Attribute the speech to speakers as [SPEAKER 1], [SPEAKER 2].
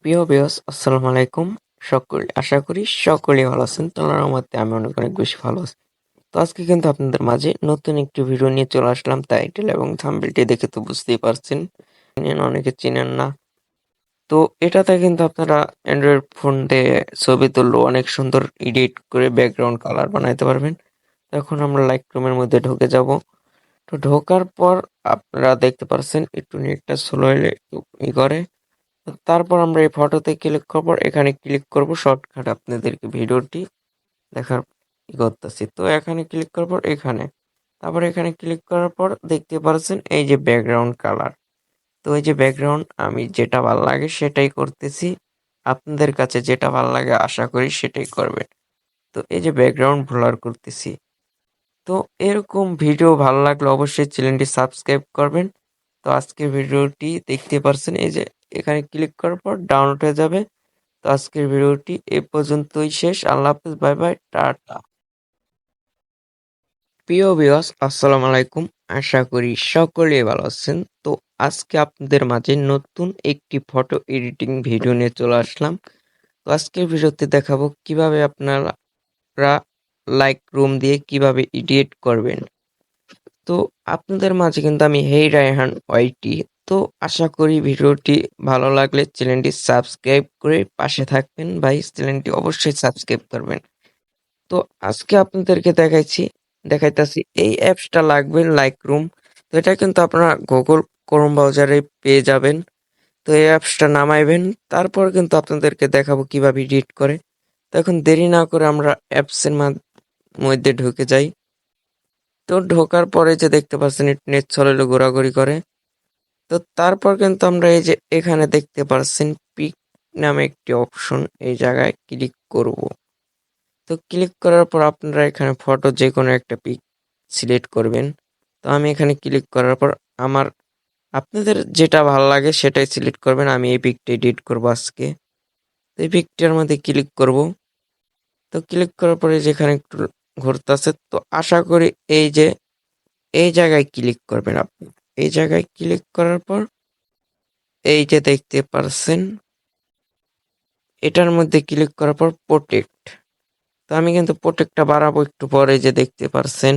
[SPEAKER 1] প্রিয় ভিউয়ার্স আসসালামু আলাইকুম। আশা করি সকলেই ভালো আছেন। তো আল্লাহর রহমতে আমি অনেক অনেক বেশি ভালো আছি। তো আজকে কিন্তু আপনাদের মাঝে নতুন একটি ভিডিও নিয়ে চলে আসলাম। টাইটেল এবং থাম্বনেলটি দেখে তো বুঝতেই পারছেন। অনেকে চিনেন না। তো এটাতে কিন্তু আপনারা অ্যান্ড্রয়েড ফোন দিয়ে ছবি তুললেও অনেক সুন্দর এডিট করে ব্যাকগ্রাউন্ড কালার বানাইতে পারবেন। এখন আমরা লাইটরুমের মধ্যে ঢুকে যাব। তো ঢোকার পর আপনারা দেখতে পারছেন একটু নেটটা স্লো হলে একটু করে। তো তারপর আমরা এই ফটোতে ক্লিক করব, এখানে ক্লিক করব শর্টকাট আপনাদেরকে ভিডিওটি দেখার করতেছি। তো এখানে ক্লিক করার পর তারপর এখানে ক্লিক করার পর দেখতে পাচ্ছেন এই যে ব্যাকগ্রাউন্ড কালার। তো এই যে ব্যাকগ্রাউন্ড আমি যেটা ভালো লাগে সেটাই করতেছি। আপনাদের কাছে যেটা ভালো লাগে আশা করি সেটাই করবেন। তো এই যে ব্যাকগ্রাউন্ড ব্লার করতেছি। তো এরকম ভিডিও ভালো লাগলে অবশ্যই চ্যানেলটি সাবস্ক্রাইব করবেন। তো আজকের ভিডিওটি দেখতে পারছেন এই যে এখানে ক্লিক করার পর ডাউনলোড হয়ে যাবে। তো আজকের ভিডিওটি এ পর্যন্তই শেষ। আল্লাহ হাফেজ, বাই বাই, টাটা। প্রিয় ভিউয়ার্স আসসালামু আলাইকুম। আশা করি সকলেই ভালো আছেন। তো আজকে আপনাদের মাঝে নতুন একটি ফটো এডিটিং ভিডিও নিয়ে চলে আসলাম। তো আজকের ভিডিওতে দেখাবো কিভাবে আপনারা লাইক রুম দিয়ে কিভাবে এডিট করবেন। তো আপনাদের মাঝে কিন্তু আমি হেই রায়হান ওয়াইটি। তো আশা করি ভিডিওটি ভালো লাগলে চ্যানেলটি সাবস্ক্রাইব করে পাশে থাকবেন। ভাই চ্যানেলটি অবশ্যই সাবস্ক্রাইব করবেন। তো আজকে আপনাদেরকে দেখাইতাছি এই অ্যাপসটা লাগবে লাইক রুম। তো এটা কিন্তু আপনারা গুগল ক্রোম ব্রাউজারে পেয়ে যাবেন। তো এই অ্যাপসটা নামাইবেন, তারপর কিন্তু আপনাদেরকে দেখাবো কিভাবে এডিট করে। তো এখন দেরি না করে আমরা অ্যাপসের মধ্যে ঢুকে যাই। তো ঢোকার পরে যে দেখতে পাচ্ছেন নেট চলে ঘোরাঘুরি করে। তো তারপর কিন্তু আমরা এই যে এখানে দেখতে পাচ্ছেন পিক নামে একটি অপশন, এই জায়গায় ক্লিক করব। তো ক্লিক করার পর আপনারা এখানে ফটো যে কোনো একটা পিক সিলেক্ট করবেন। তো আমি এখানে ক্লিক করার পর আমার আপনাদের যেটা ভালো লাগে সেটাই সিলেক্ট করবেন। আমি এই পিকটা এডিট করবো আজকে। তো এই পিকটার মধ্যে ক্লিক করব। তো ক্লিক করার পরে যেখানে একটু ঘুরতেছে, তো আশা করি এই যে এই জায়গায় ক্লিক করবেন আপনি। এই জায়গায় ক্লিক করার পর এই যে দেখতে পারছেন এটার মধ্যে ক্লিক করার পর প্রোটেক্ট। তো আমি কিন্তু প্রোটেক্টটা বাড়াবো একটু পরে, যে দেখতে পারছেন